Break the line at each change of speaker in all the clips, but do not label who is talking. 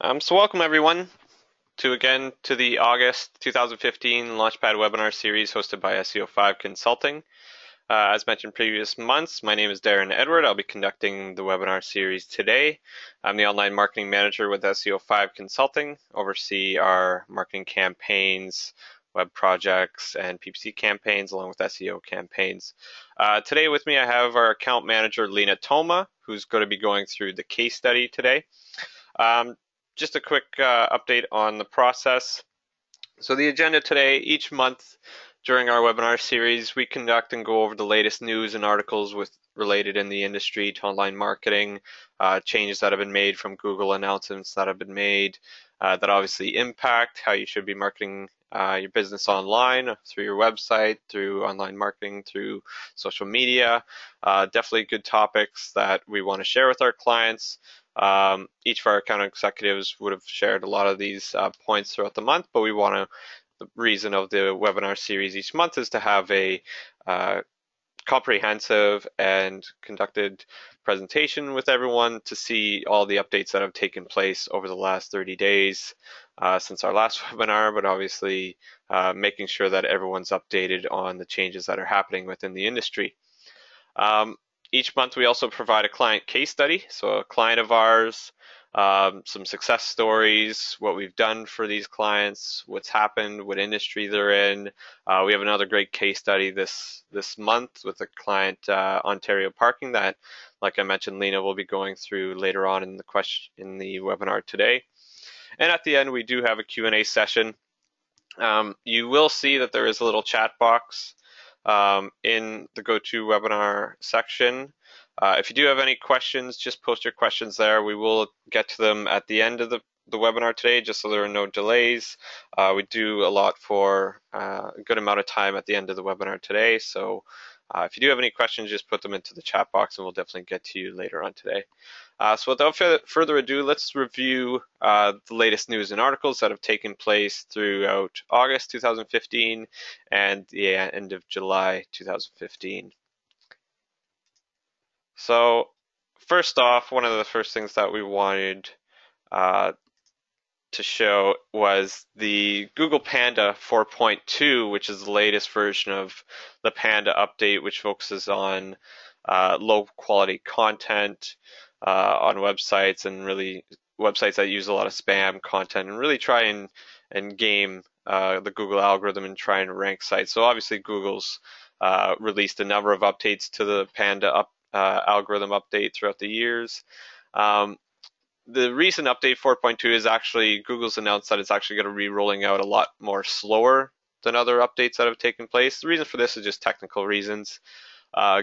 So welcome everyone to the August 2015 Launchpad Webinar Series hosted by SEO5 Consulting. As mentioned previous months, my name is Darren Edward. I'll be conducting the webinar series today. I'm the online marketing manager with SEO5 Consulting, oversee our marketing campaigns, web projects, and PPC campaigns along with SEO campaigns. Today with me I have our account manager Lena Toma, who's going to be going through the case study today. Just a quick update on the process. So the agenda today, each month during our webinar series, we conduct and go over the latest news and articles related in the industry to online marketing, changes that have been made from Google, announcements that have been made that obviously impact how you should be marketing your business online, through your website, through online marketing, through social media. Definitely good topics that we want to share with our clients. Each of our account executives would have shared a lot of these points throughout the month, but the reason of the webinar series each month is to have a comprehensive and conducted presentation with everyone to see all the updates that have taken place over the last 30 days since our last webinar, but obviously making sure that everyone's updated on the changes that are happening within the industry. Each month we also provide a client case study, so a client of ours, some success stories, what we've done for these clients, what's happened, what industry they're in. We have another great case study this month with a client, Ontario Parking, that, like I mentioned, Lena will be going through later on in the webinar today. And at the end, we do have a Q&A session. You will see that there is a little chat box in the GoToWebinar section. If you do have any questions, just post your questions there. We will get to them at the end of the webinar today, just so there are no delays. We do allot for a good amount of time at the end of the webinar today. So if you do have any questions, just put them into the chat box and we'll definitely get to you later on today. So without further ado, let's review the latest news and articles that have taken place throughout August 2015 and the end of July 2015. So first off, one of the first things that we wanted to show was the Google Panda 4.2, which is the latest version of the Panda update, which focuses on low quality content on websites, and really websites that use a lot of spam content, and really try and game the Google algorithm and try and rank sites. So obviously Google's released a number of updates to the Panda algorithm update throughout the years. The recent update 4.2 is actually, Google's announced that it's actually going to be rolling out a lot more slower than other updates that have taken place. The reason for this is just technical reasons.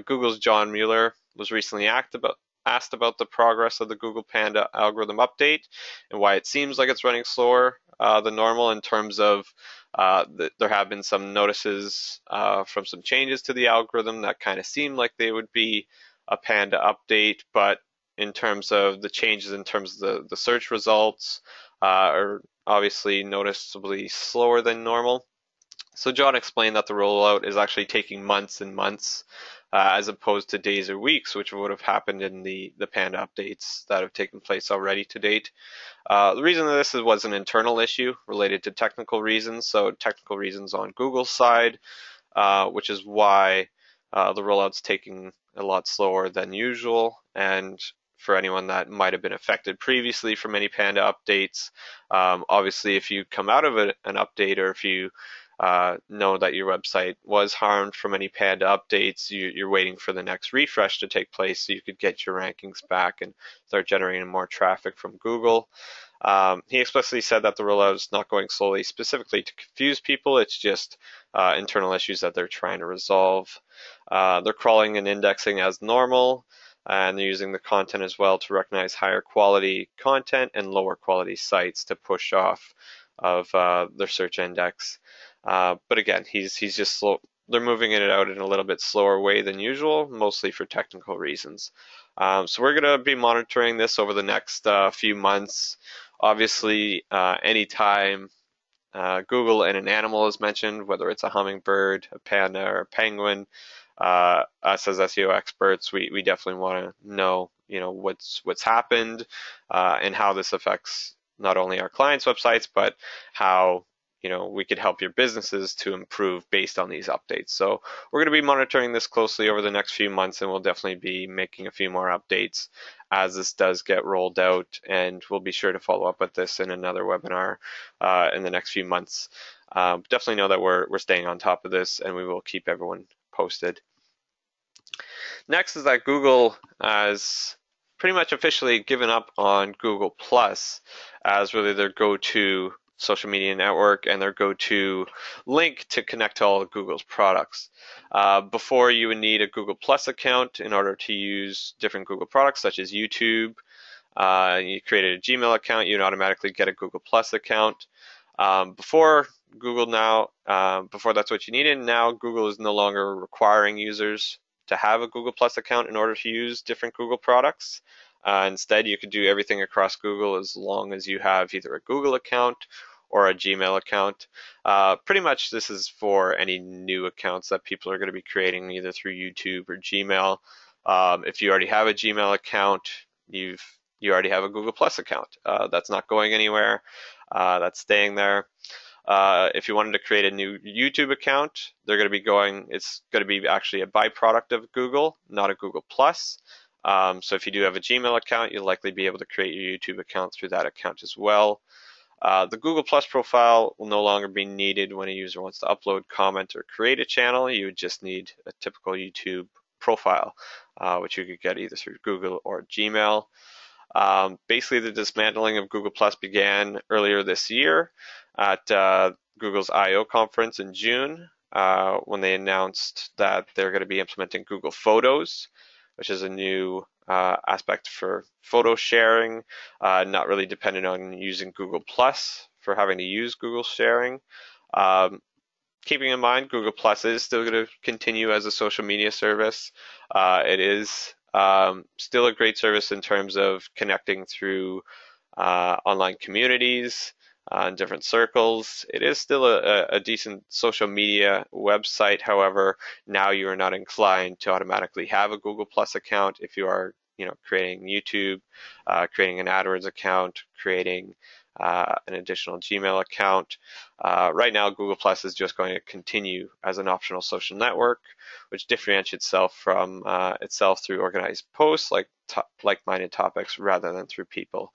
Google's John Mueller was recently asked about the progress of the Google Panda algorithm update and why it seems like it's running slower than normal, in terms of there have been some notices from some changes to the algorithm that kind of seem like they would be a Panda update, but in terms of the changes in terms of the search results are obviously noticeably slower than normal. So John explained that the rollout is actually taking months and months as opposed to days or weeks, which would have happened in the Panda updates that have taken place already to date. The reason that this was an internal issue related to technical reasons, so technical reasons on Google's side, which is why the rollout's taking a lot slower than usual. And for anyone that might have been affected previously from any Panda updates, obviously if you come out of an update, or if you know that your website was harmed from any Panda updates, you're waiting for the next refresh to take place so you could get your rankings back and start generating more traffic from Google. He explicitly said that the rollout is not going slowly specifically to confuse people. It's just internal issues that they're trying to resolve. They're crawling and indexing as normal, and they're using the content as well to recognize higher quality content and lower quality sites to push off of their search index. But again, he's just slow. They're moving it out in a little bit slower way than usual, mostly for technical reasons. So we're going to be monitoring this over the next few months. Obviously, anytime Google and an animal is mentioned, whether it's a hummingbird, a panda, or a penguin, us as SEO experts, we definitely want to know, what's happened and how this affects not only our clients' websites, but how we could help your businesses to improve based on these updates. So we're going to be monitoring this closely over the next few months, and we'll definitely be making a few more updates as this does get rolled out, and we'll be sure to follow up with this in another webinar in the next few months. Definitely know that we're staying on top of this, and we will keep everyone posted. Next is that Google has pretty much officially given up on Google Plus as really their go-to social media network and their go-to link to connect to all of Google's products. Before, you would need a Google Plus account in order to use different Google products such as YouTube. You created a Gmail account, you'd automatically get a Google Plus account. Before that's what you needed. Now Google is no longer requiring users to have a Google Plus account in order to use different Google products. Instead, you could do everything across Google as long as you have either a Google account or a Gmail account. Pretty much this is for any new accounts that people are going to be creating either through YouTube or Gmail. If you already have a Gmail account, you already have a Google Plus account. That's not going anywhere. That's staying there. If you wanted to create a new YouTube account, it's going to be actually a byproduct of Google, not a Google Plus. So if you do have a Gmail account, you'll likely be able to create your YouTube account through that account as well. The Google Plus profile will no longer be needed when a user wants to upload, comment, or create a channel. You would just need a typical YouTube profile, which you could get either through Google or Gmail. Basically, the dismantling of Google Plus began earlier this year at Google's I/O conference in June, when they announced that they're going to be implementing Google Photos, which is a new aspect for photo sharing, not really dependent on using Google Plus for having to use Google sharing. Keeping in mind, Google Plus is still going to continue as a social media service. It is still a great service in terms of connecting through online communities and different circles. It is still a decent social media website. However, now you are not inclined to automatically have a Google Plus account if you are, creating YouTube, creating an AdWords account, creating an additional Gmail account. Right now, Google Plus is just going to continue as an optional social network, which differentiates itself through organized posts, like-minded topics, rather than through people.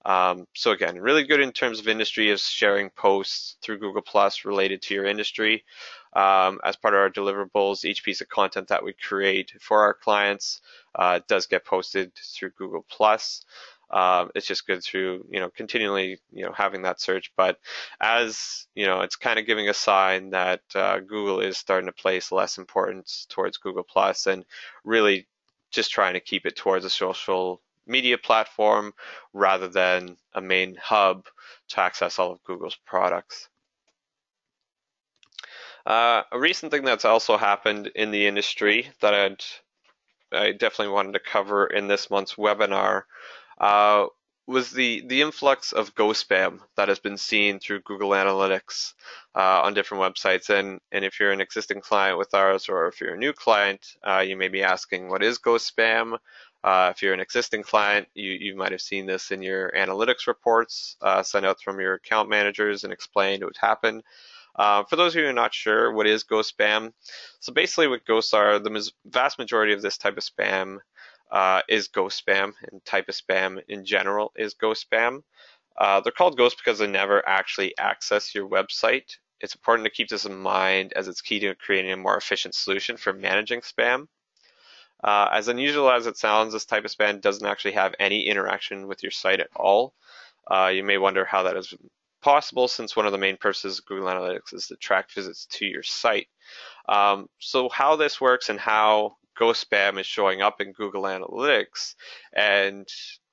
So again, really good in terms of industry is sharing posts through Google Plus related to your industry. As part of our deliverables, each piece of content that we create for our clients does get posted through Google Plus. It's just good through, continually, having that search. But as, it's kind of giving a sign that Google is starting to place less importance towards Google Plus and really just trying to keep it towards a social media platform rather than a main hub to access all of Google's products. A recent thing that's also happened in the industry that I definitely wanted to cover in this month's webinar was the influx of ghost spam that has been seen through Google Analytics on different websites. And if you're an existing client with ours, or if you're a new client, you may be asking, what is ghost spam? If you're an existing client, you might have seen this in your analytics reports sent out from your account managers and explained what happened. For those of you who are not sure, what is ghost spam? So basically what ghosts are, the vast majority of this type of spam is ghost spam, and type of spam in general is ghost spam. They're called ghosts because they never actually access your website. It's important to keep this in mind as it's key to creating a more efficient solution for managing spam. As unusual as it sounds, this type of spam doesn't actually have any interaction with your site at all. You may wonder how that is possible, since one of the main purposes of Google Analytics is to track visits to your site. So how this works and how ghost spam is showing up in Google Analytics and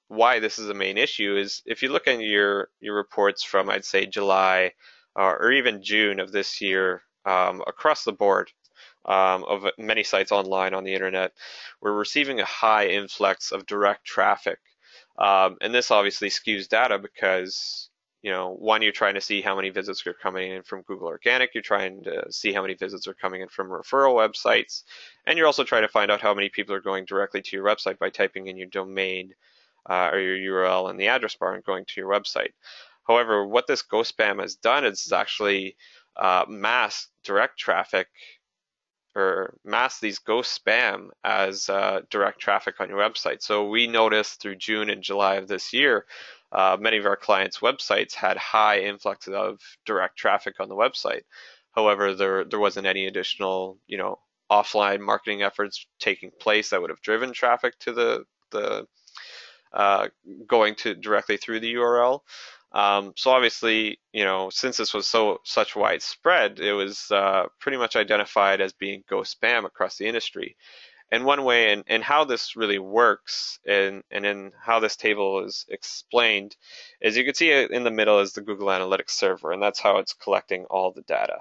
why this is a main issue is if you look at your reports from, I'd say, July or even June of this year, across the board, of many sites online on the internet, we're receiving a high influx of direct traffic. And this obviously skews data because, one, you're trying to see how many visits are coming in from Google Organic, you're trying to see how many visits are coming in from referral websites, and you're also trying to find out how many people are going directly to your website by typing in your domain or your URL in the address bar and going to your website. However, what this ghost spam has done is actually masked direct traffic or mask these ghost spam as direct traffic on your website. So we noticed through June and July of this year, many of our clients' websites had high influx of direct traffic on the website. However, there wasn't any additional, offline marketing efforts taking place that would have driven traffic to the uh, going to directly through the URL. So obviously, since this was such widespread, it was pretty much identified as being ghost spam across the industry. And one way, and how this really works, and in how this table is explained, is you can see it in the middle is the Google Analytics server, and that's how it's collecting all the data.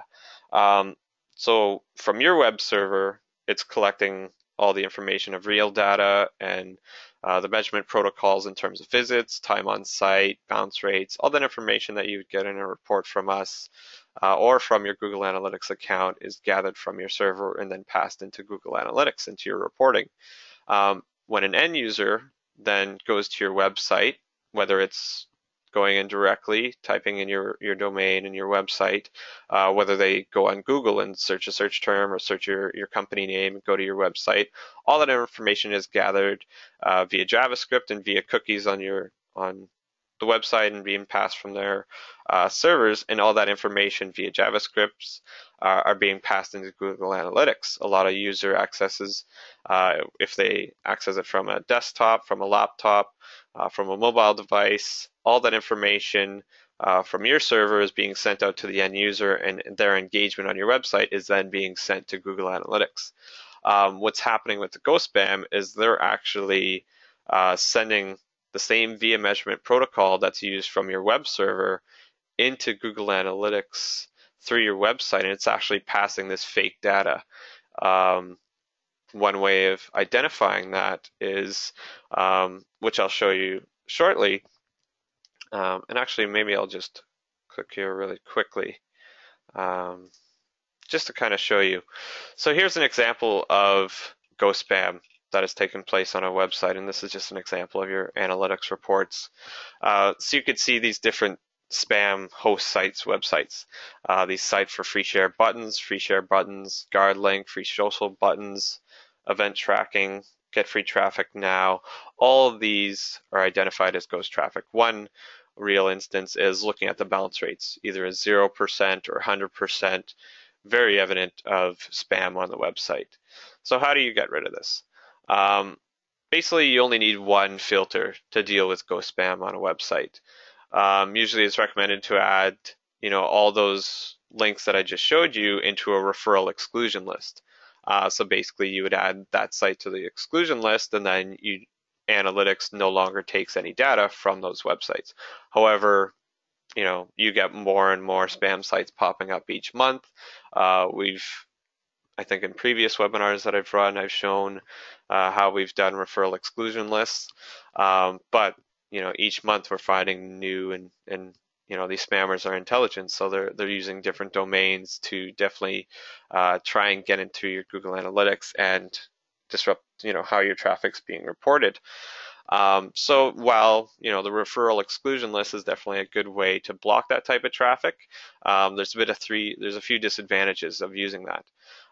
So from your web server, it's collecting all the information of real data and the measurement protocols in terms of visits, time on site, bounce rates, all that information that you would get in a report from us or from your Google Analytics account is gathered from your server and then passed into Google Analytics into your reporting. When an end user then goes to your website, whether it's going in directly, typing in your domain and your website, whether they go on Google and search a search term or search your company name and go to your website, all that information is gathered via JavaScript and via cookies on the website and being passed from their servers, and all that information via JavaScripts are being passed into Google Analytics. A lot of user accesses, if they access it from a desktop, from a laptop, from a mobile device, all that information from your server is being sent out to the end user, and their engagement on your website is then being sent to Google Analytics. What's happening with the ghost spam is they're actually sending the same via measurement protocol that's used from your web server into Google Analytics through your website, and it's actually passing this fake data. One way of identifying that is, which I'll show you shortly, and actually maybe I'll just click here really quickly, just to kind of show you. So here's an example of ghost spam that has taken place on a website, and this is just an example of your analytics reports. So you could see these different spam host sites, websites. These sites for free share buttons, guard link, free social buttons, event tracking, get free traffic now. All of these are identified as ghost traffic. One real instance is looking at the bounce rates, either as 0% or 100%, very evident of spam on the website. So how do you get rid of this? Basically, you only need one filter to deal with ghost spam on a website. Usually it's recommended to add, all those links that I just showed you into a referral exclusion list. So basically you would add that site to the exclusion list, and then analytics no longer takes any data from those websites. However, you get more and more spam sites popping up each month. I think in previous webinars that I've run, I've shown how we've done referral exclusion lists. But each month we're finding new and these spammers are intelligent, so they're using different domains to definitely try and get into your Google Analytics and disrupt how your traffic's being reported. So while the referral exclusion list is definitely a good way to block that type of traffic, there's a few disadvantages of using that.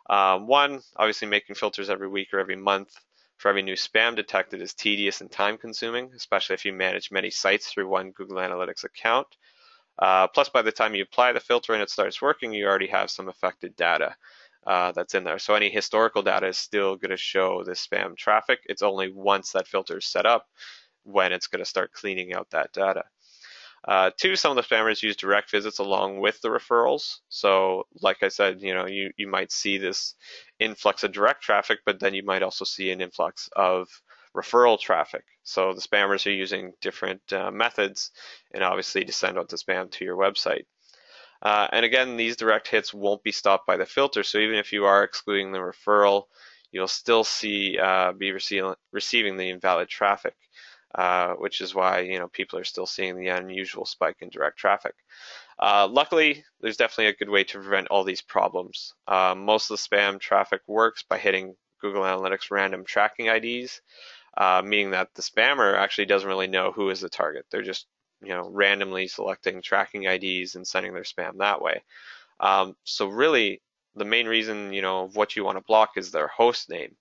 One, obviously making filters every week or every month for every new spam detected is tedious and time consuming, especially if you manage many sites through one Google Analytics account. Plus, by the time you apply the filter and it starts working, you already have some affected data that's in there. So any historical data is still going to show the spam traffic. It's only once that filter is set up when it's going to start cleaning out that data. Two, some of the spammers use direct visits along with the referrals. So like I said, you might see this influx of direct traffic, but then you might also see an influx of referral traffic. So the spammers are using different methods, and obviously to send out the spam to your website. And again, these direct hits won't be stopped by the filter. So even if you are excluding the referral, you'll still be receiving the invalid traffic. Which is why people are still seeing the unusual spike in direct traffic. Luckily, there's definitely a good way to prevent all these problems. Most of the spam traffic works by hitting Google Analytics random tracking IDs. meaning that the spammer actually doesn't really know who is the target. They're just randomly selecting tracking IDs and sending their spam that way. So really, the main reason of what you want to block is their host name,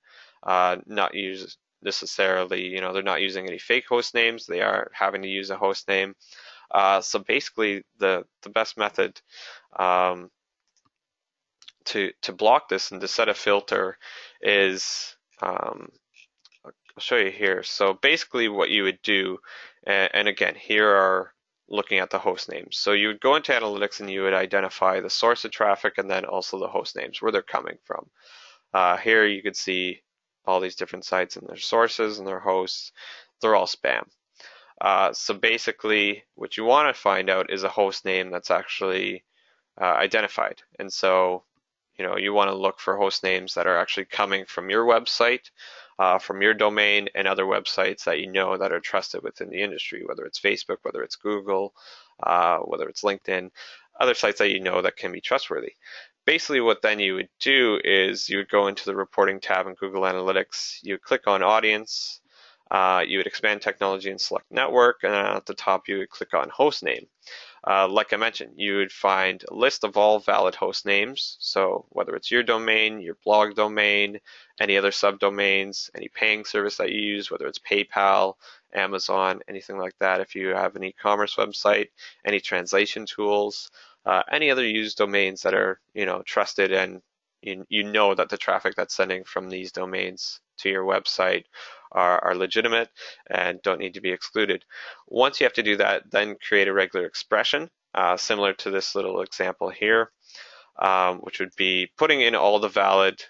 not use necessarily. They're not using any fake host names. They are having to use a host name. So basically, the best method to block this and to set a filter is I'll show you here. So basically, what you would do, and again, here are looking at the host names. So you would go into analytics and you would identify the source of traffic and then also the host names, where they're coming from. Here you could see all these different sites and their sources and their hosts. They're all spam. So basically, what you want to find out is a host name that's actually identified. And so, you want to look for host names that are actually coming from your website, from your domain, and other websites that that are trusted within the industry, whether it's Facebook, whether it's Google, whether it's LinkedIn, other sites that that can be trustworthy. Basically, what then you would do is you would go into the reporting tab in Google Analytics, you would click on audience, you would expand technology and select network, and then at the top you would click on host name. Like I mentioned, you would find a list of all valid host names. So whether it's your domain, your blog domain, any other subdomains, any paying service that you use, whether it's PayPal, Amazon, anything like that. If you have an e-commerce website, any translation tools, any other used domains that are trusted, and you know that the traffic that's sending from these domains to your website are legitimate and don't need to be excluded. Once you have to do that, then create a regular expression, similar to this little example here, which would be putting in all the valid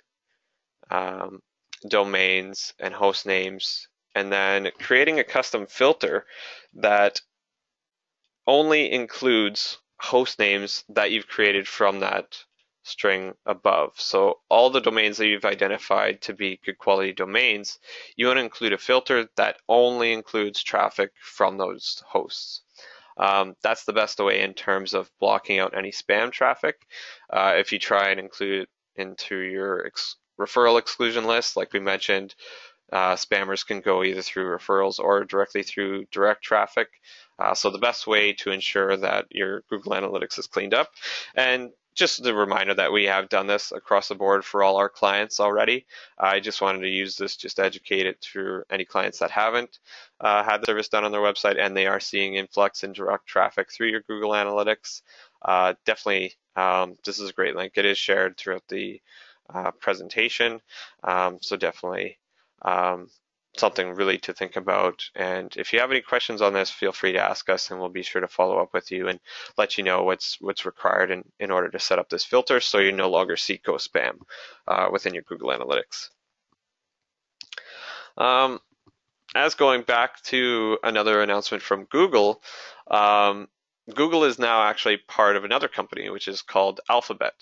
domains and host names, and then creating a custom filter that only includes host names that you've created from that string above. So all the domains that you've identified to be good quality domains, you want to include a filter that only includes traffic from those hosts. That's the best way in terms of blocking out any spam traffic. If you try and include it into your referral exclusion list, like we mentioned, spammers can go either through referrals or directly through direct traffic. So the best way to ensure that your Google Analytics is cleaned up, and just a reminder that we have done this across the board for all our clients already. I just wanted to use this just to educate it to any clients that haven't had the service done on their website and they are seeing influx in direct traffic through your Google Analytics. Definitely, this is a great link. It is shared throughout the presentation, so definitely something really to think about. And if you have any questions on this, feel free to ask us and we'll be sure to follow up with you and let you know what's required in order to set up this filter so you no longer see ghost spam within your Google Analytics. As going back to another announcement from Google, Google is now actually part of another company which is called Alphabet,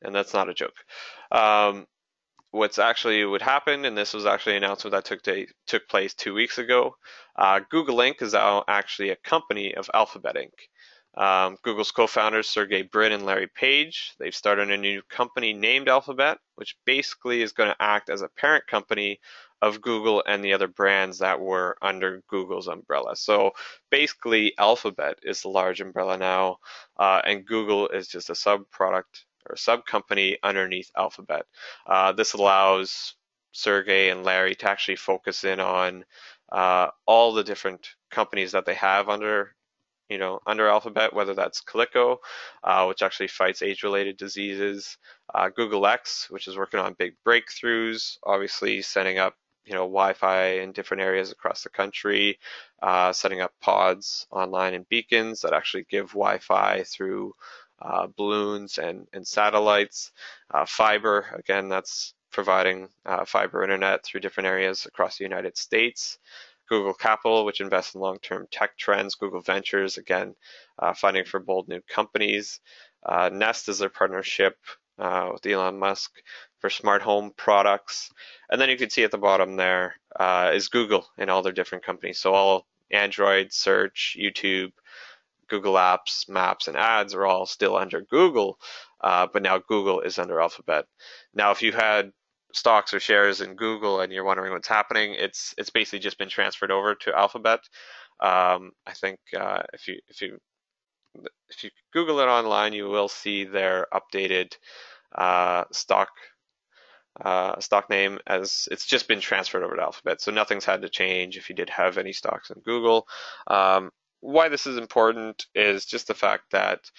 and that's not a joke. What's actually would happen, and this was actually an announcement that took place 2 weeks ago. Google Inc. is now actually a company of Alphabet Inc. Google's co-founders Sergey Brin and Larry Page, they've started a new company named Alphabet, which basically is going to act as a parent company of Google and the other brands that were under Google's umbrella. So basically, Alphabet is the large umbrella now, and Google is just a sub-product or sub-company underneath Alphabet. This allows Sergey and Larry to actually focus in on all the different companies that they have under Alphabet, whether that's Calico, which actually fights age-related diseases, Google X, which is working on big breakthroughs, obviously setting up Wi-Fi in different areas across the country, setting up pods online and beacons that actually give Wi-Fi through balloons and satellites. Fiber, again, that's providing fiber internet through different areas across the United States. Google Capital, which invests in long-term tech trends. Google Ventures, again, funding for bold new companies. Nest is their partnership with Elon Musk for smart home products. And then you can see at the bottom there is Google and all their different companies. So all Android, search, YouTube, Google Apps, Maps, and Ads are all still under Google, but now Google is under Alphabet. Now, if you had stocks or shares in Google and you're wondering what's happening, it's basically just been transferred over to Alphabet. I think if you Google it online, you will see their updated stock stock name, as it's just been transferred over to Alphabet. So nothing's had to change if you did have any stocks in Google. Why this is important is just the fact that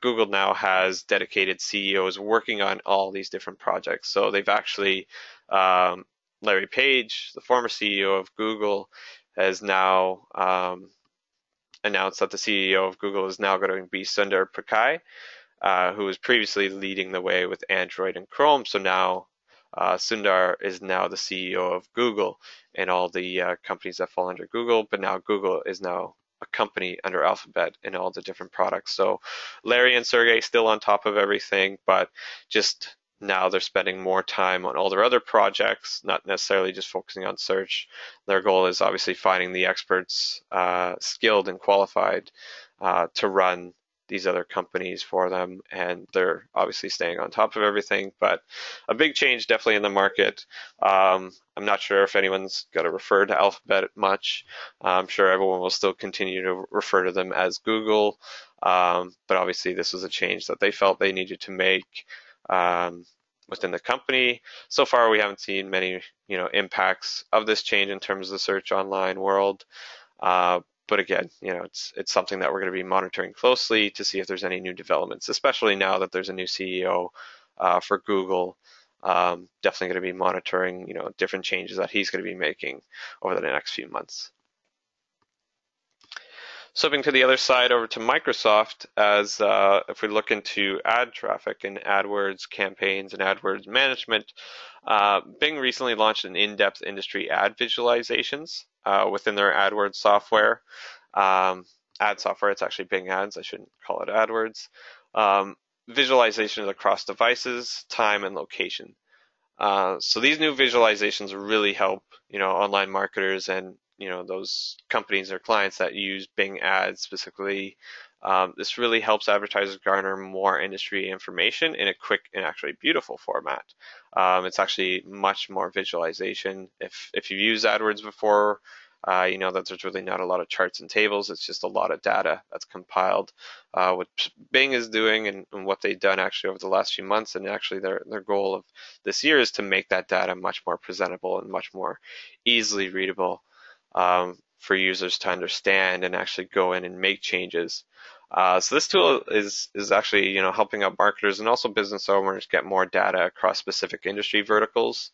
Google now has dedicated CEOs working on all these different projects. So they've actually, Larry Page, the former CEO of Google, has now announced that the CEO of Google is now going to be Sundar Pichai, who was previously leading the way with Android and Chrome. So now Sundar is now the CEO of Google and all the companies that fall under Google, but now Google is now a company under Alphabet and all the different products. So Larry and Sergey still on top of everything, but just now they're spending more time on all their other projects, not necessarily just focusing on search. Their goal is obviously finding the experts, skilled and qualified, to run these other companies for them, and they're obviously staying on top of everything. But a big change definitely in the market. I'm not sure if anyone's going to refer to Alphabet much. I'm sure everyone will still continue to refer to them as Google, but obviously this was a change that they felt they needed to make within the company. So far, we haven't seen many, impacts of this change in terms of the search online world. But again, it's something that we're going to be monitoring closely to see if there's any new developments, especially now that there's a new CEO for Google. Definitely going to be monitoring, different changes that he's going to be making over the next few months. Slipping to the other side over to Microsoft, as if we look into ad traffic and AdWords campaigns and AdWords management, Bing recently launched an in-depth industry ad visualizations within their AdWords software. Ad software, it's actually Bing Ads, I shouldn't call it AdWords. Visualizations across devices, time, and location. So these new visualizations really help, online marketers and those companies or clients that use Bing Ads specifically. This really helps advertisers garner more industry information in a quick and actually beautiful format. It's actually much more visualization. If you've used AdWords before, you know that there's really not a lot of charts and tables. It's just a lot of data that's compiled. What Bing is doing and what they've done actually over the last few months, and actually their goal of this year is to make that data much more presentable and much more easily readable for users to understand and actually go in and make changes. So this tool is actually helping out marketers and also business owners get more data across specific industry verticals.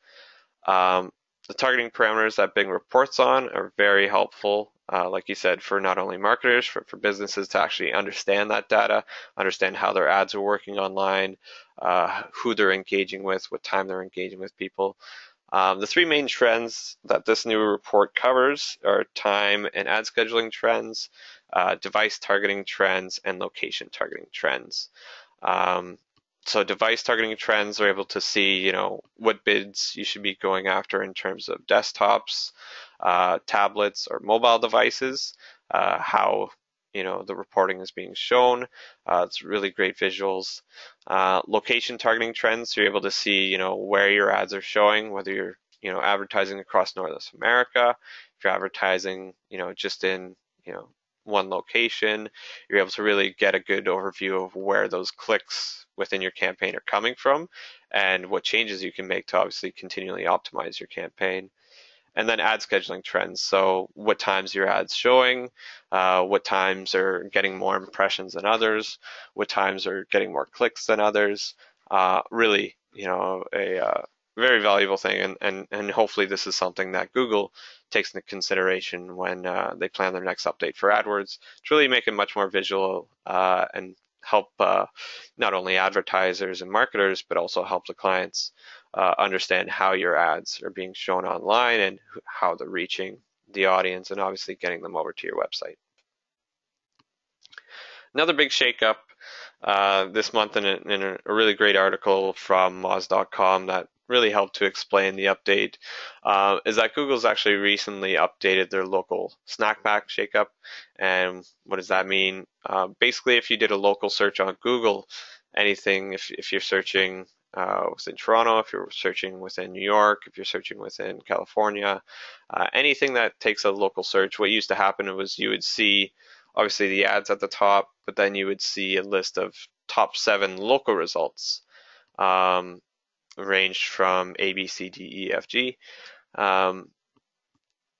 The targeting parameters that Bing reports on are very helpful, like you said, for not only marketers, for businesses to actually understand that data, understand how their ads are working online, who they're engaging with, what time they're engaging with people. The three main trends that this new report covers are time and ad scheduling trends, device targeting trends, and location targeting trends. So device targeting trends are able to see, what bids you should be going after in terms of desktops, tablets, or mobile devices, how the reporting is being shown. It's really great visuals. Location targeting trends, so you're able to see, where your ads are showing, whether you're, advertising across North America, if you're advertising, just in, one location, you're able to really get a good overview of where those clicks within your campaign are coming from and what changes you can make to obviously continually optimize your campaign. And then ad scheduling trends. So what times your ads showing, what times are getting more impressions than others, what times are getting more clicks than others. Really, a very valuable thing. And hopefully this is something that Google takes into consideration when they plan their next update for AdWords to really make it much more visual and help not only advertisers and marketers, but also help the clients understand how your ads are being shown online and how they're reaching the audience and obviously getting them over to your website. Another big shakeup this month in a really great article from Moz.com that really helped to explain the update is that Google's actually recently updated their local snackback shakeup. And what does that mean? Basically, if you did a local search on Google, anything, if you're searching within Toronto, if you're searching within New York, if you're searching within California, anything that takes a local search. What used to happen was you would see obviously the ads at the top, but then you would see a list of top 7 local results, um, ranged from A, B, C, D, E, F, G. Um,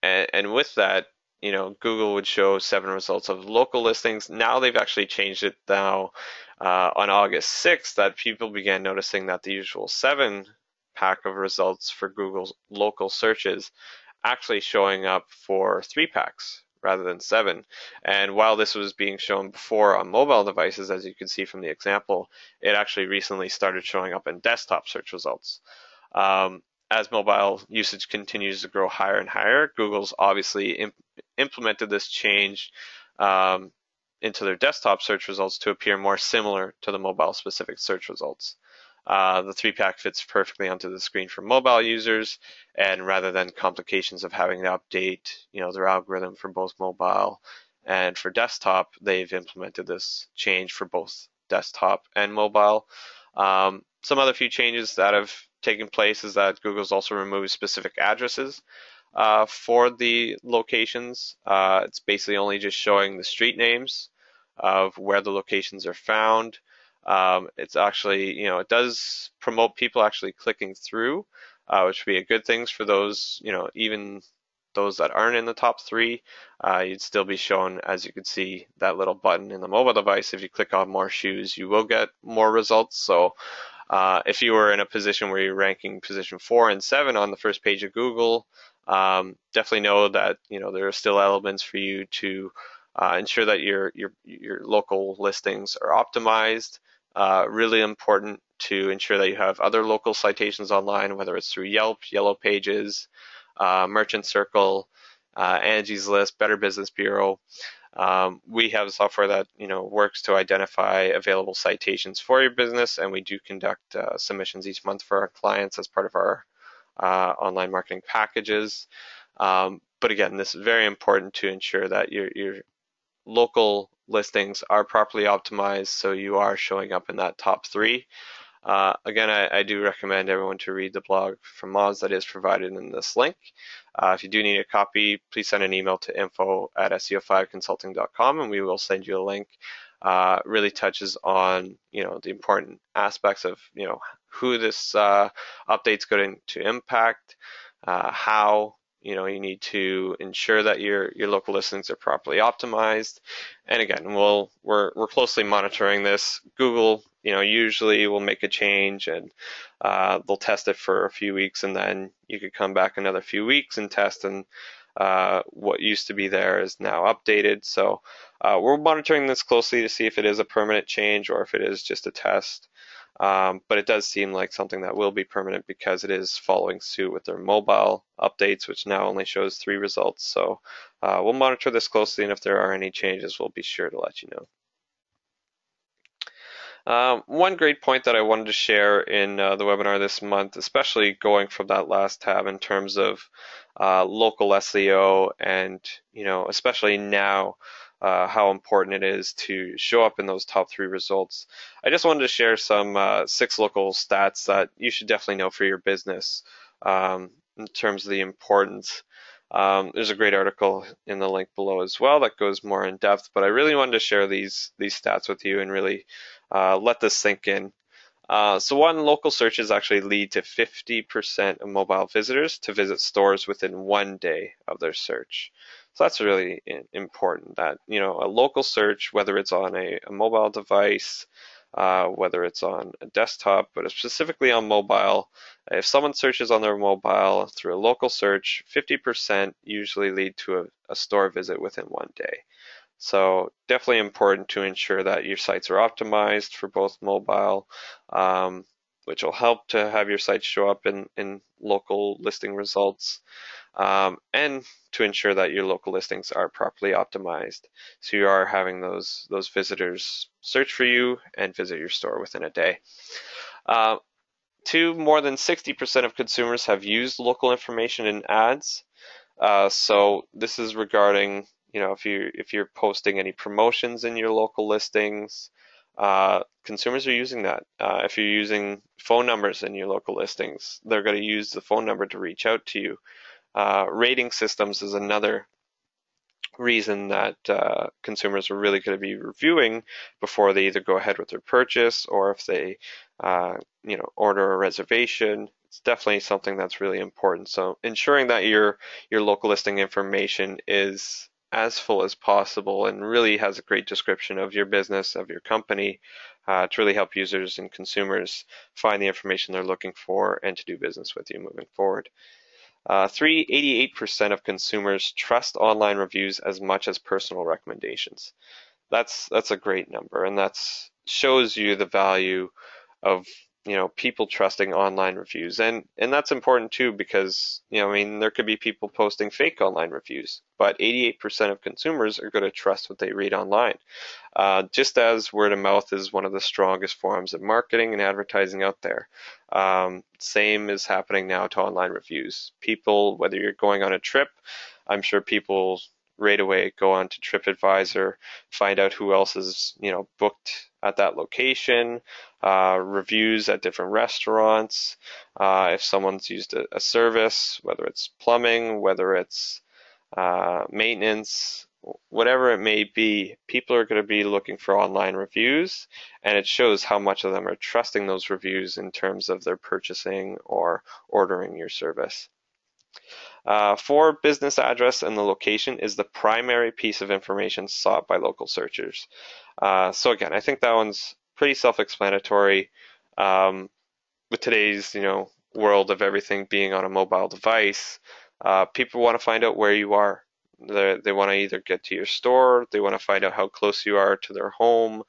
and with that, Google would show 7 results of local listings. Now they've actually changed it now on August 6th that people began noticing that the usual 7 pack of results for Google's local searches actually showing up for 3 packs rather than 7. And while this was being shown before on mobile devices, as you can see from the example, it actually recently started showing up in desktop search results. As mobile usage continues to grow higher and higher, Google's obviously implemented this change into their desktop search results to appear more similar to the mobile specific search results. The 3-pack fits perfectly onto the screen for mobile users, and rather than complications of having to update, their algorithm for both mobile and for desktop, they've implemented this change for both desktop and mobile. Some other few changes that have taken place is that Google's also removed specific addresses for the locations. It's basically only just showing the street names of where the locations are found. It's actually, it does promote people actually clicking through, which would be a good thing for those, even those that aren't in the top 3. You'd still be shown, as you can see, that little button in the mobile device. If you click on more shoes, you will get more results. So if you were in a position where you're ranking position 4 and 7 on the first page of Google, definitely know that there are still elements for you to ensure that your local listings are optimized. Really important to ensure that you have other local citations online, whether it's through Yelp, Yellow Pages, Merchant Circle, Angie's List, Better Business Bureau. We have software that works to identify available citations for your business, and we do conduct submissions each month for our clients as part of our online marketing packages. But again, this is very important to ensure that your local listings are properly optimized, so you are showing up in that top 3. Again, I do recommend everyone to read the blog from Moz that is provided in this link. If you do need a copy, please send an email to info@SEO5consulting.com and we will send you a link. Really touches on the important aspects of who this update's going to impact, how you need to ensure that your local listings are properly optimized. And again, we're closely monitoring this. Google, usually will make a change and they'll test it for a few weeks, and then you could come back another few weeks and test, and what used to be there is now updated. So we're monitoring this closely to see if it is a permanent change or if it is just a test. But it does seem like something that will be permanent because it is following suit with their mobile updates, which now only shows 3 results. So we'll monitor this closely, and if there are any changes, we'll be sure to let you know. One great point that I wanted to share in the webinar this month, especially going from that last tab in terms of local SEO, and especially now how important it is to show up in those top 3 results. I just wanted to share some 6 local stats that you should definitely know for your business in terms of the importance. There's a great article in the link below as well that goes more in depth, but I really wanted to share these stats with you and really let this sink in. So one, local searches actually lead to 50% of mobile visitors to visit stores within 1 day of their search. So that's really important that, a local search, whether it's on a mobile device, whether it's on a desktop, but specifically on mobile, if someone searches on their mobile through a local search, 50% usually lead to a store visit within 1 day. So definitely important to ensure that your sites are optimized for both mobile, which will help to have your site show up in local listing results, and to ensure that your local listings are properly optimized. So you are having those visitors search for you and visit your store within a day. 2, more than 60% of consumers have used local information in ads. So this is regarding if you're posting any promotions in your local listings, consumers are using that. If you're using phone numbers in your local listings, they're going to use the phone number to reach out to you. Rating systems is another reason that consumers are really going to be reviewing before they either go ahead with their purchase or if they, order a reservation. It's definitely something that's really important. So ensuring that your local listing information is as full as possible and really has a great description of your business, of your company, to really help users and consumers find the information they're looking for and to do business with you moving forward. 88% of consumers trust online reviews as much as personal recommendations. That's a great number, and that's shows you the value of people trusting online reviews, and that's important too because there could be people posting fake online reviews, but 88% of consumers are going to trust what they read online. Just as word of mouth is one of the strongest forms of marketing and advertising out there. Same is happening now to online reviews. People, whether you're going on a trip, I'm sure people right away go on to TripAdvisor, find out who else is booked at that location, reviews at different restaurants, if someone's used a service, whether it's plumbing, whether it's maintenance, whatever it may be, people are going to be looking for online reviews, and it shows how much of them are trusting those reviews in terms of their purchasing or ordering your service. For business address and the location is the primary piece of information sought by local searchers. So again, I think that one's pretty self-explanatory. With today's world of everything being on a mobile device, people want to find out where you are. They want to either get to your store, they want to find out how close you are to their home.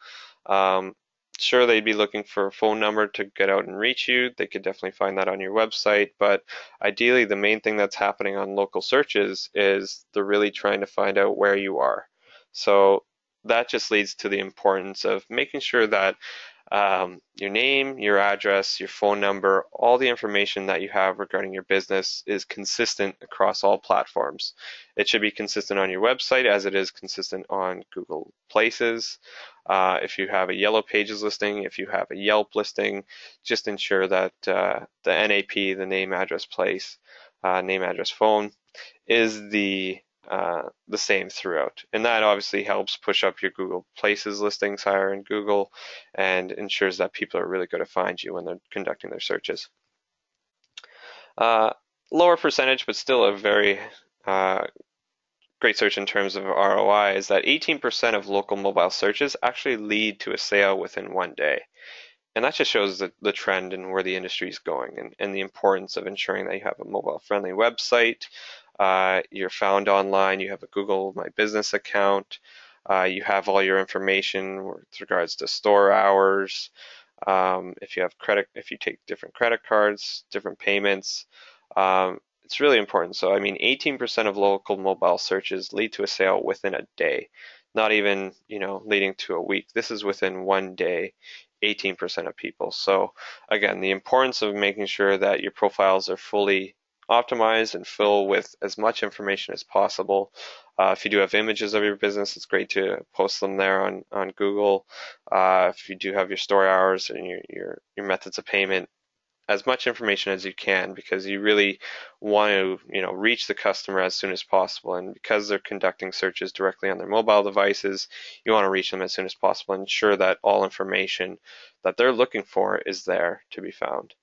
Sure, they'd be looking for a phone number to get out and reach you. They could definitely find that on your website, but ideally the main thing that's happening on local searches is they're really trying to find out where you are. So that just leads to the importance of making sure that your name, your address, your phone number, all the information that you have regarding your business is consistent across all platforms. It should be consistent on your website as it is consistent on Google Places. If you have a Yellow Pages listing, if you have a Yelp listing, just ensure that the NAP, the name, address, place, name, address, phone, is the same throughout. And that obviously helps push up your Google Places listings higher in Google and ensures that people are really going to find you when they're conducting their searches. Lower percentage, but still a very great search in terms of ROI is that 18% of local mobile searches actually lead to a sale within one day. And that just shows the trend and where the industry is going and the importance of ensuring that you have a mobile-friendly website, you're found online, you have a Google My Business account, you have all your information with regards to store hours, if you take different credit cards, different payments. It's really important. So, 18% of local mobile searches lead to a sale within a day, not even, leading to a week. This is within one day, 18% of people. So again, the importance of making sure that your profiles are fully optimized and fill with as much information as possible. If you do have images of your business, it's great to post them there on Google. If you do have your store hours and your methods of payment, as much information as you can, because you really want to reach the customer as soon as possible, and because they're conducting searches directly on their mobile devices, you want to reach them as soon as possible and ensure that all information that they're looking for is there to be found.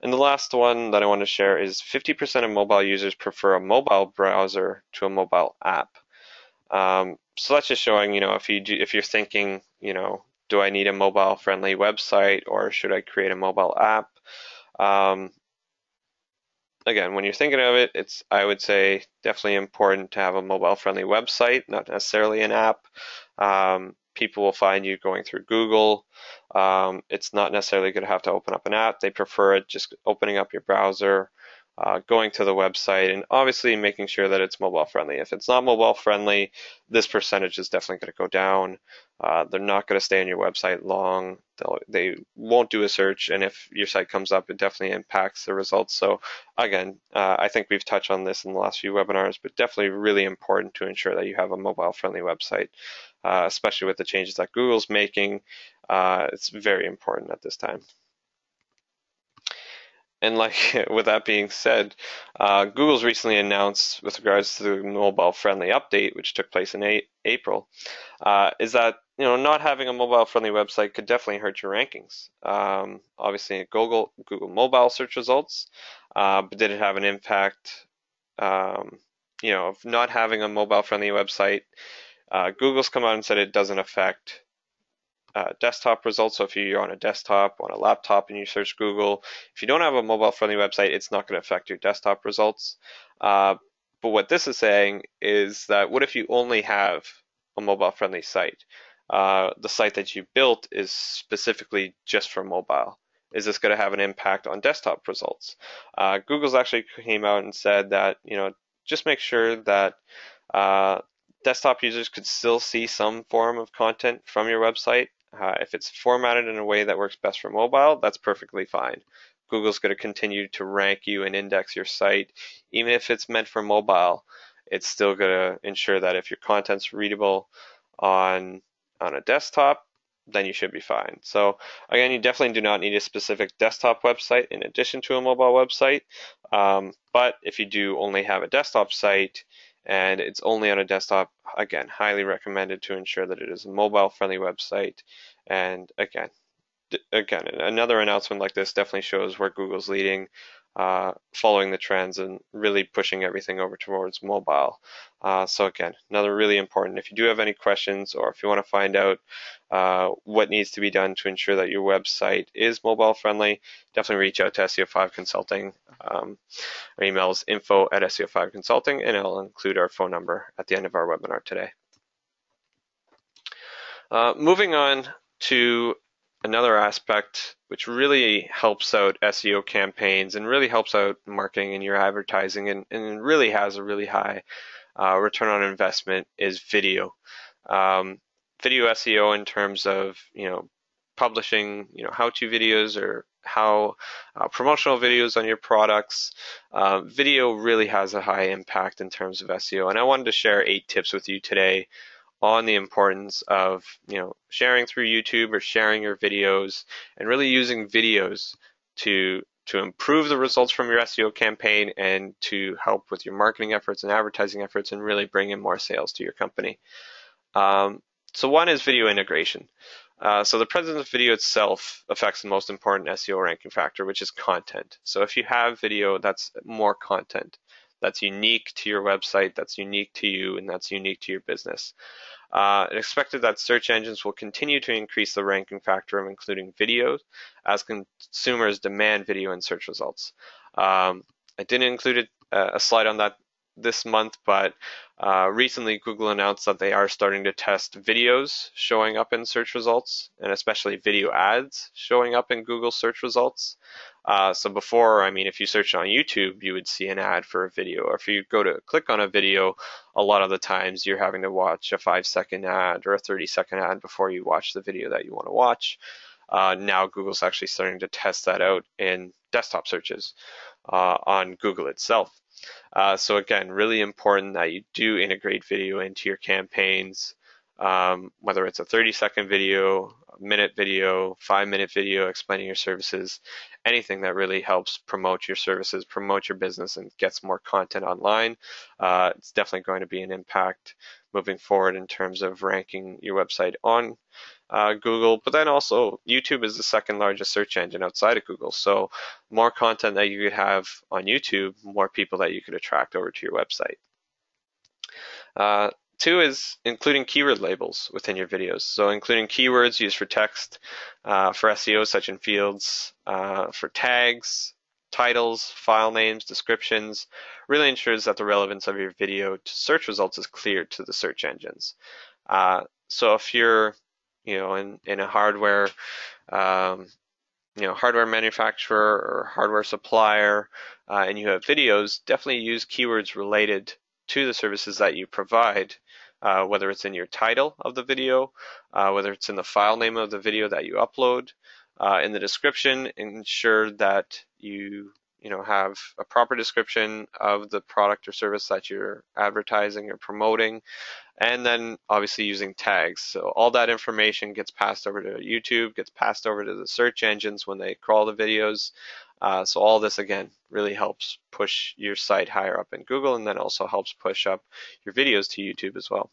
And the last one that I want to share is 50% of mobile users prefer a mobile browser to a mobile app. So that's just showing, if you're thinking, do I need a mobile friendly website or should I create a mobile app? Again, when you're thinking of it, I would say definitely important to have a mobile friendly website, not necessarily an app. People will find you going through Google. It's not necessarily going to have to open up an app. They prefer it just opening up your browser going to the website, and obviously making sure that it's mobile friendly. If it's not mobile friendly, this percentage is definitely going to go down. They're not going to stay on your website long. They won't do a search, and if your site comes up, it definitely impacts the results. So again, I think we've touched on this in the last few webinars, but definitely really important to ensure that you have a mobile friendly website, especially with the changes that Google's making. It's very important at this time. And like with that being said, Google's recently announced with regards to the mobile friendly update, which took place in April, is that not having a mobile friendly website could definitely hurt your rankings. Obviously, Google mobile search results, but did it have an impact? Of not having a mobile friendly website. Google's come out and said it doesn't affect desktop results. So if you're on a desktop, on a laptop, and you search Google, if you don't have a mobile friendly website, it's not going to affect your desktop results. But what this is saying is that what if you only have a mobile friendly site? The site that you built is specifically just for mobile. Is this going to have an impact on desktop results? Google's actually came out and said that, just make sure that desktop users could still see some form of content from your website. If it's formatted in a way that works best for mobile, that's perfectly fine. Google's going to continue to rank you and index your site. Even if it's meant for mobile, it's still going to ensure that if your content's readable on a desktop, then you should be fine. So again, you definitely do not need a specific desktop website in addition to a mobile website. But if you do only have a desktop site and it's only on a desktop, again, highly recommended to ensure that it is a mobile friendly website. And again, another announcement like this definitely shows where Google's leading, following the trends and really pushing everything over towards mobile. So again, another really important. If you do have any questions or if you want to find out what needs to be done to ensure that your website is mobile friendly, definitely reach out to SEO5 Consulting. Our email is info@SEO5 Consulting, and I'll include our phone number at the end of our webinar today. Moving on to another aspect which really helps out SEO campaigns and really helps out marketing and your advertising and really has a really high return on investment is video. Video SEO in terms of publishing how-to videos or how promotional videos on your products. Video really has a high impact in terms of SEO, and I wanted to share 8 tips with you today on the importance of sharing through YouTube or sharing your videos and really using videos to improve the results from your SEO campaign and to help with your marketing efforts and advertising efforts and really bring in more sales to your company. So one is video integration. So the presence of video itself affects the most important SEO ranking factor, which is content. So if you have video, that's more content. That's unique to your website, that's unique to you, and that's unique to your business. Expected that search engines will continue to increase the ranking factor of including videos as consumers demand video in search results. I didn't include a slide on that this month, but recently Google announced that they are starting to test videos showing up in search results, and especially video ads showing up in Google search results. So before, if you search on YouTube, you would see an ad for a video. Or if you go to click on a video, a lot of the times you're having to watch a 5-second ad or a 30-second ad before you watch the video that you want to watch. Now Google's actually starting to test that out in desktop searches on Google itself. So again, really important that you do integrate video into your campaigns, whether it's a 30-second video, a minute video, 5-minute video explaining your services, anything that really helps promote your services, promote your business, and gets more content online. It's definitely going to be an impact moving forward in terms of ranking your website on Google, but then also YouTube is the second largest search engine outside of Google. So more content that you could have on YouTube, more people that you could attract over to your website. 2 is including keyword labels within your videos. So including keywords used for text, for SEO, such in fields, for tags, titles, file names, descriptions, really ensures that the relevance of your video to search results is clear to the search engines. So if you're in a hardware hardware manufacturer or hardware supplier, and you have videos, definitely use keywords related to the services that you provide, whether it's in your title of the video, whether it's in the file name of the video that you upload, in the description. Ensure that you have a proper description of the product or service that you're advertising or promoting, and then obviously using tags. So all that information gets passed over to YouTube, gets passed over to the search engines when they crawl the videos. So all this, again, really helps push your site higher up in Google, and then also helps push up your videos to YouTube as well.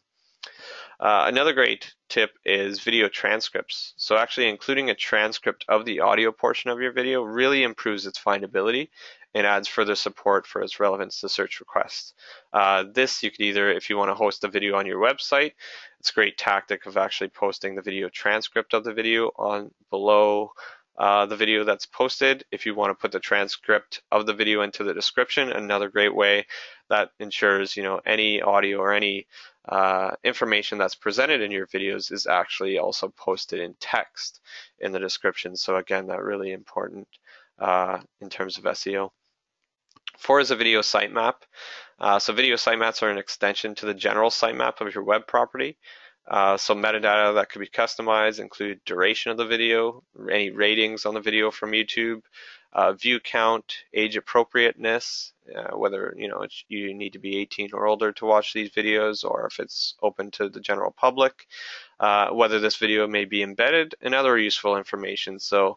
Another great tip is video transcripts. So actually including a transcript of the audio portion of your video really improves its findability and adds further support for its relevance to search requests. This you could either, if you want to host a video on your website, it's a great tactic of actually posting the video transcript of the video on below the video that's posted. If you want to put the transcript of the video into the description, another great way that ensures any audio or any information that's presented in your videos is actually also posted in text in the description. So again, that really important in terms of SEO. 4 is a video sitemap. So video sitemaps are an extension to the general sitemap of your web property. So metadata that could be customized include duration of the video, any ratings on the video from YouTube, view count, age appropriateness, whether you need to be 18 or older to watch these videos, or if it's open to the general public, whether this video may be embedded, and other useful information. So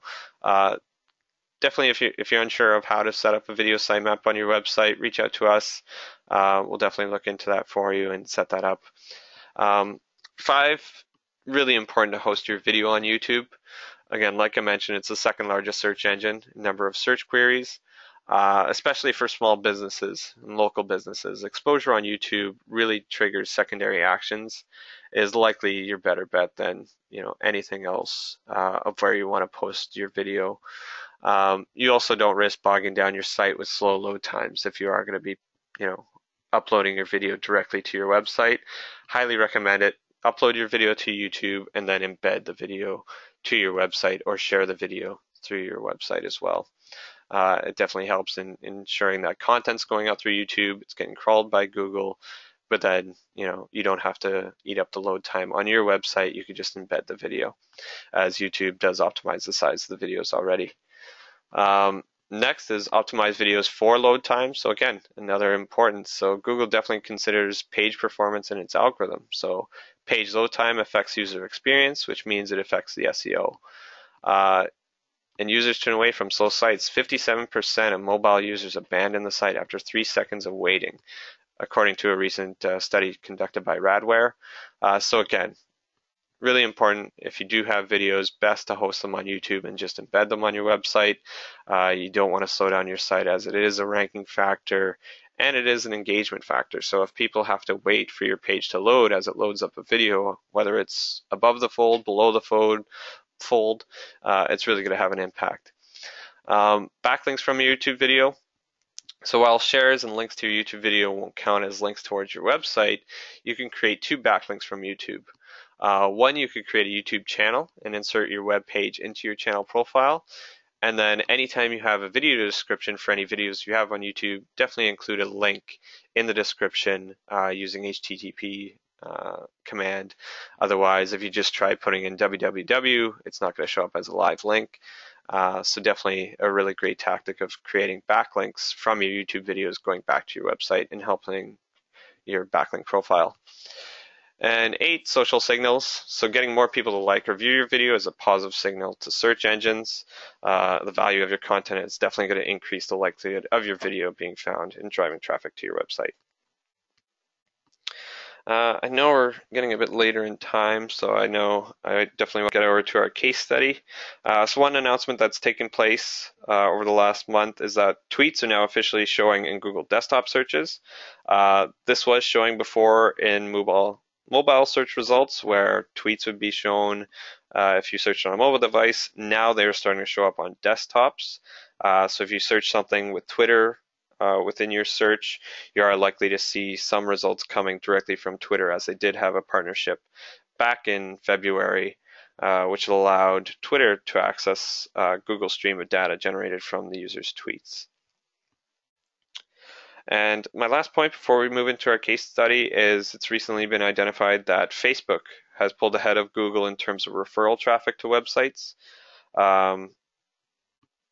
definitely, if you're unsure of how to set up a video sitemap on your website, reach out to us. We'll definitely look into that for you and set that up. 5, really important to host your video on YouTube. Again, like I mentioned, it's the second largest search engine in number of search queries, especially for small businesses and local businesses. Exposure on YouTube really triggers secondary actions, is likely your better bet than anything else of where you want to post your video. You also don't risk bogging down your site with slow load times if you are going to be uploading your video directly to your website. Highly recommend it. Upload your video to YouTube and then embed the video to your website, or share the video through your website as well. It definitely helps in ensuring that content's going out through YouTube, it's getting crawled by Google, but then you don't have to eat up the load time on your website. You could just embed the video, as YouTube does optimize the size of the videos already. Next is optimize videos for load time. So again, another importance. So Google definitely considers page performance in its algorithm. So page load time affects user experience, which means it affects the SEO. And users turn away from slow sites. 57% of mobile users abandon the site after 3 seconds of waiting, according to a recent study conducted by Radware. So again, really important. If you do have videos, best to host them on YouTube and just embed them on your website. You don't want to slow down your site, as it is a ranking factor and it is an engagement factor. So if people have to wait for your page to load as it loads up a video, whether it's above the fold, below the fold, it's really going to have an impact. Backlinks from a YouTube video. So while shares and links to your YouTube video won't count as links towards your website, you can create 2 backlinks from YouTube. One, you could create a YouTube channel and insert your web page into your channel profile. And then anytime you have a video description for any videos you have on YouTube, definitely include a link in the description using HTTP command. Otherwise, if you just try putting in www, it's not going to show up as a live link. So definitely a really great tactic of creating backlinks from your YouTube videos going back to your website and helping your backlink profile. And 8, social signals. So getting more people to like or view your video is a positive signal to search engines. The value of your content is definitely going to increase the likelihood of your video being found and driving traffic to your website. I know we're getting a bit later in time, so I know I definitely want to get over to our case study. So one announcement that's taken place over the last month is that tweets are now officially showing in Google desktop searches. This was showing before in mobile search results, where tweets would be shown if you searched on a mobile device. Now they're starting to show up on desktops. So if you search something with Twitter within your search, you are likely to see some results coming directly from Twitter, as they did have a partnership back in February which allowed Twitter to access Google's stream of data generated from the user's tweets. And my last point before we move into our case study is it's recently been identified that Facebook has pulled ahead of Google in terms of referral traffic to websites.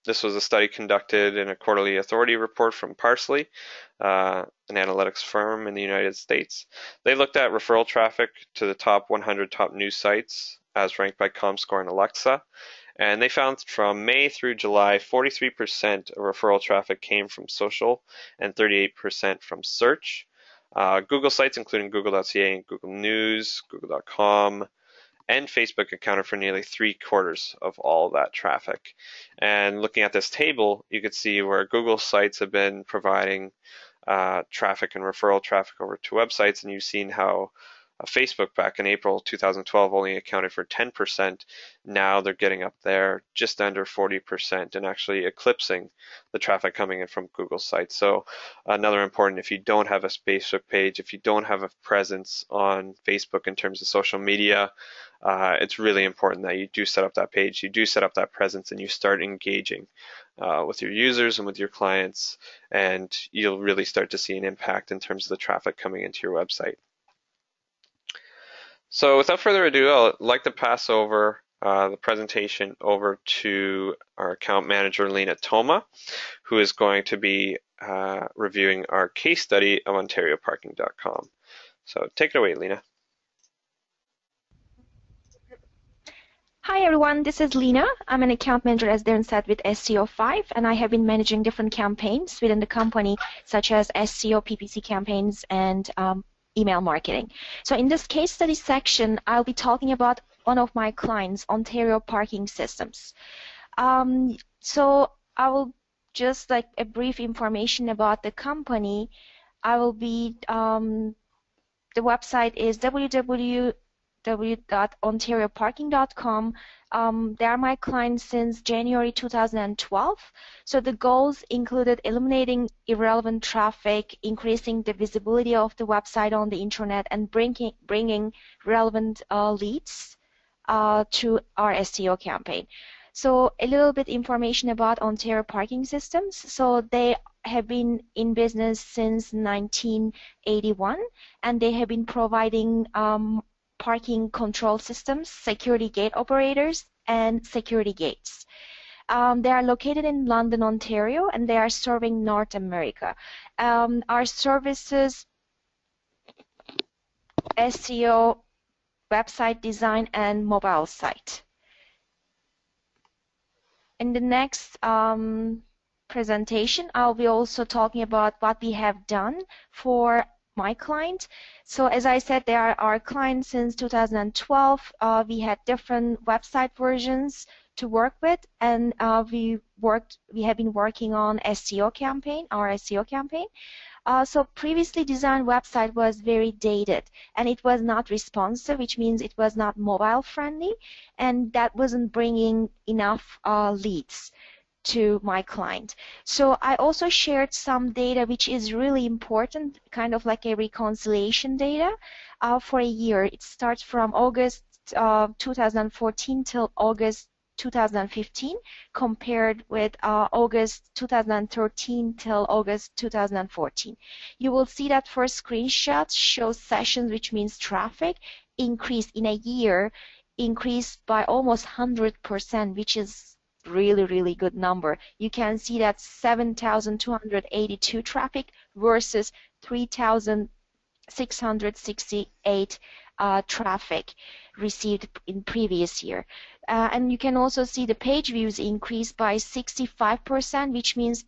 This was a study conducted in a quarterly authority report from Parsley, an analytics firm in the United States. They looked at referral traffic to the top 100 top news sites as ranked by ComScore and Alexa. And they found from May through July, 43% of referral traffic came from social and 38% from search. Google sites, including Google.ca and Google News, Google.com, and Facebook accounted for nearly 3/4 of all that traffic. And looking at this table, you can see where Google sites have been providing traffic and referral traffic over to websites, and you've seen how Facebook back in April 2012 only accounted for 10%. Now they're getting up there just under 40% and actually eclipsing the traffic coming in from Google sites. So another important, if you don't have a Facebook page, if you don't have a presence on Facebook in terms of social media, it's really important that you do set up that page, you do set up that presence, and you start engaging with your users and with your clients, and you'll really start to see an impact in terms of the traffic coming into your website. So without further ado, I'd like to pass over the presentation over to our account manager, Lena Toma, who is going to be reviewing our case study of OntarioParking.com. So take it away, Lena.
Hi everyone, this is Lena. I'm an account manager, as Darren said, with SEO5, and I have been managing different campaigns within the company, such as SEO, PPC campaigns, and email marketing. So in this case study section, I'll be talking about one of my clients, Ontario Parking Systems. So I will just like a brief information about the company. I will be, the website is www.ontarioparking.com. They are my clients since January 2012. So the goals included eliminating irrelevant traffic, increasing the visibility of the website on the internet, and bringing relevant leads to our SEO campaign. So a little bit information about Ontario Parking Systems. So they have been in business since 1981, and they have been providing parking control systems, security gate operators, and security gates. They are located in London, Ontario, and they are serving North America. Our services, SEO, website design, and mobile site. In the next presentation, I'll be also talking about what we have done for my client. So as I said, they are our clients since 2012. We had different website versions to work with, and we have been working on SEO campaign, our SEO campaign. So previously designed website was very dated, and it was not responsive, which means it was not mobile friendly, and that wasn't bringing enough leads to my client. So I also shared some data which is really important, kind of like a reconciliation data for a year. It starts from August 2014 till August 2015 compared with August 2013 till August 2014. You will see that first screenshot shows sessions, which means traffic, increased in a year, increased by almost 100%, which is really good number. You can see that 7,282 traffic versus 3,668 traffic received in previous year. And you can also see the page views increased by 65%, which means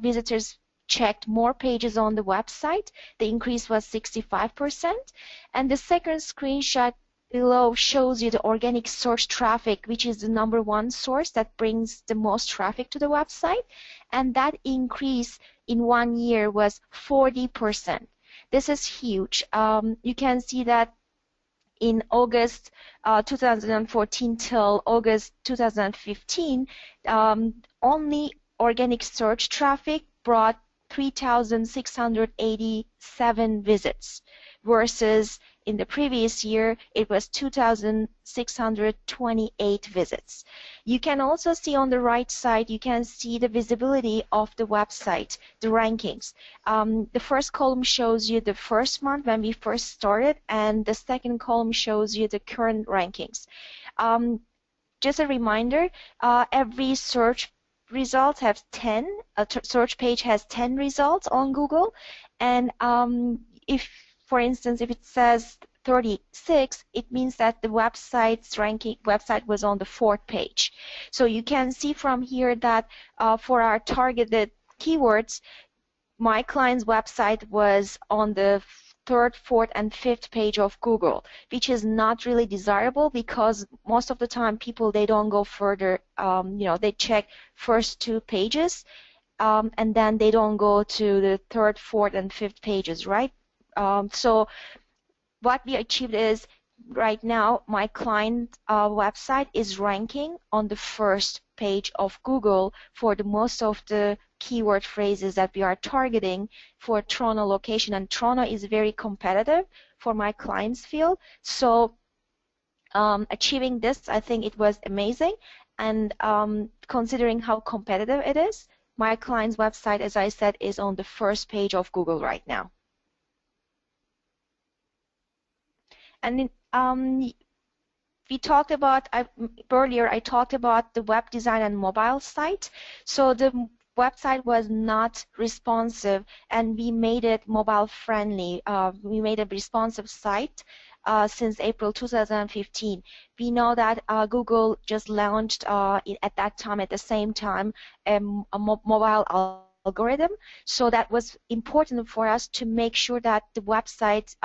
visitors checked more pages on the website. The increase was 65%. And the second screenshot below shows you the organic search traffic, which is the #1 source that brings the most traffic to the website, and that increase in 1 year was 40%. This is huge. You can see that in August 2014 till August 2015, only organic search traffic brought 3,687 visits, versus in the previous year, it was 2,628 visits. You can also see on the right side, you can see the visibility of the website, the rankings. The first column shows you the first month when we first started, and the second column shows you the current rankings. Just a reminder, every search results have 10, a search page has 10 results on Google, and if, for instance, if it says 36, it means that the website was on the 4th page. So you can see from here that for our targeted keywords, my client's website was on the 3rd, 4th, and 5th page of Google, which is not really desirable because most of the time people, they don't go further. They check first 2 pages and then they don't go to the 3rd, 4th, and 5th pages, right? So what we achieved is right now my client website is ranking on the 1st page of Google for the most of the keyword phrases that we are targeting for Toronto location, and Toronto is very competitive for my client's field. So achieving this, I think it was amazing, and considering how competitive it is, my client's website, as I said, is on the 1st page of Google right now. And we talked about, earlier I talked about the web design and mobile site. So the website was not responsive, and we made it mobile friendly. We made a responsive site since April 2015. We know that Google just launched at that time, at the same time, a mobile algorithm. So that was important for us to make sure that the website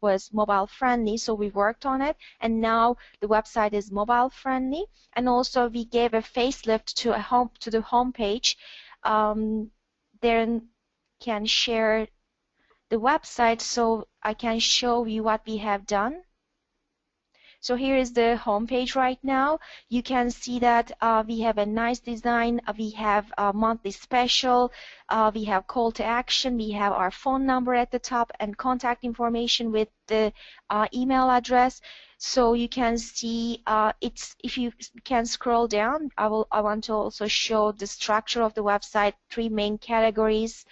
was mobile friendly. So we worked on it, and now the website is mobile friendly. And also we gave a facelift to the home page. Then can share the website so I can show you what we have done. So here is the home page right now. You can see that we have a nice design. We have a monthly special. We have call to action. We have our phone number at the top and contact information with the email address. So you can see if you can scroll down, I want to also show the structure of the website, 3 main categories.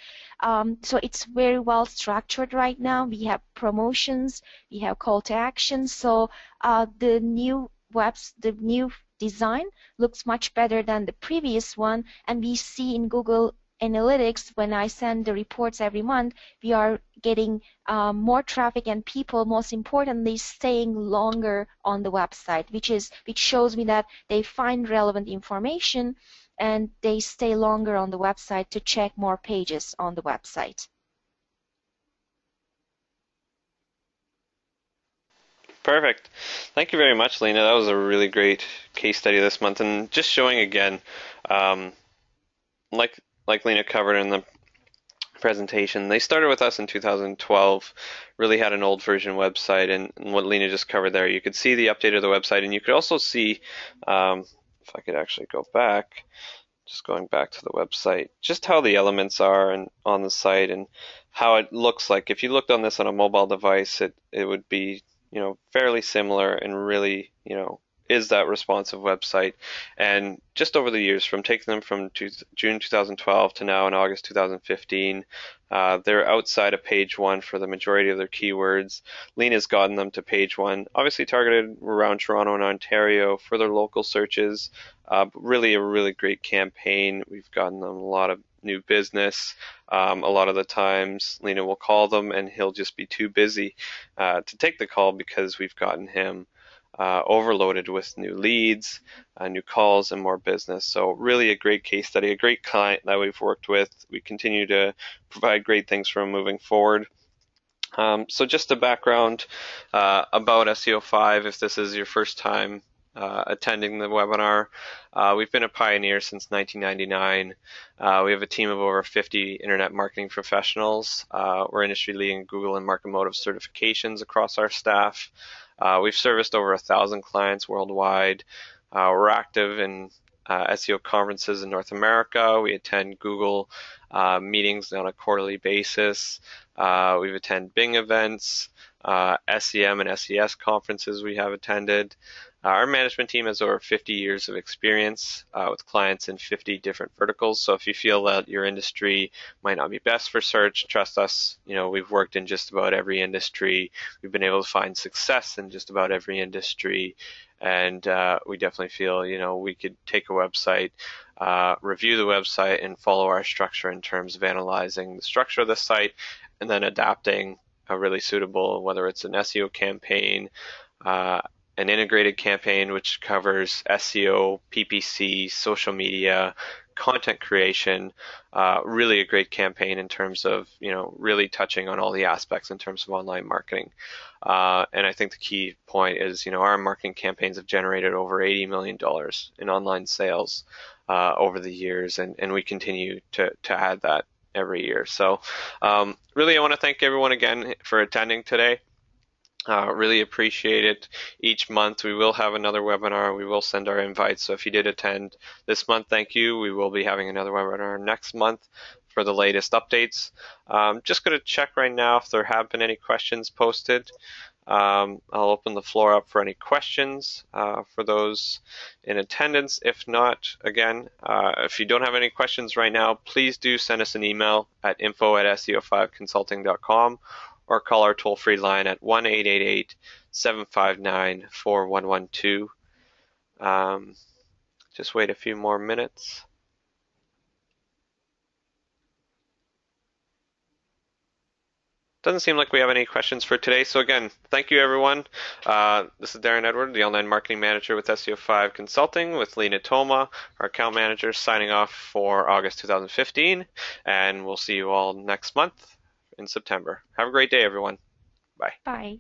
So it's very well structured right now. We have promotions, we have call to action. So the new design looks much better than the previous one, and we see in Google Analytics, when I send the reports every month, we are getting more traffic and people, most importantly, staying longer on the website, which shows me that they find relevant information and they stay longer on the website to check more pages on the website.
Perfect. Thank you very much, Lena. That was a really great case study this month, and just showing again, like Lena covered in the presentation, they started with us in 2012, really had an old version website, and what Lena just covered there, you could see the update of the website, and you could also see, if I could actually go back, just going back to the website, just how the elements are and on the site and how it looks like. If you looked on this on a mobile device, it would be, fairly similar and really, is that responsive website. And just over the years, from taking them from June 2012 to now in August 2015, they're outside of page 1 for the majority of their keywords. Lena's gotten them to page 1, obviously targeted around Toronto and Ontario for their local searches. Really a really great campaign. We've gotten them a lot of new business. A lot of the times Lena will call them and he'll just be too busy to take the call because we've gotten him overloaded with new leads, new calls, and more business. So really a great case study, a great client that we've worked with. We continue to provide great things for him moving forward. So just a background about SEO5, if this is your first time attending the webinar. We've been a pioneer since 1999. We have a team of over 50 internet marketing professionals. We're industry leading Google and Markemotive certifications across our staff. We've serviced over 1,000 clients worldwide. We're active in SEO conferences in North America. We attend Google meetings on a quarterly basis. We've attended Bing events. SEM and SES conferences we have attended. Our management team has over 50 years of experience with clients in 50 different verticals. So if you feel that your industry might not be best for search, trust us. We've worked in just about every industry. We've been able to find success in just about every industry. And we definitely feel, we could take a website, review the website, and follow our structure in terms of analyzing the structure of the site and then adapting a really suitable, whether it's an SEO campaign, an integrated campaign which covers SEO, PPC, social media, content creation, really a great campaign in terms of, really touching on all the aspects in terms of online marketing. And I think the key point is, our marketing campaigns have generated over $80 million in online sales over the years, and we continue to add that every year. So really, I want to thank everyone again for attending today. Really appreciate it. Each month we will have another webinar. We will send our invites. So if you did attend this month, thank you. We will be having another webinar next month for the latest updates. Just going to check right now if there have been any questions posted. I'll open the floor up for any questions for those in attendance. If not, again, if you don't have any questions right now, please do send us an email at info@SEO5consulting.com or call our toll-free line at 1-888-759-4112. Just wait a few more minutes. Doesn't seem like we have any questions for today. So again, thank you everyone. This is Darren Edward, the Online Marketing Manager with SEO5 Consulting, with Lena Toma, our Account Manager, signing off for August 2015. And we'll see you all next month in September. Have a great day, everyone. Bye.
Bye.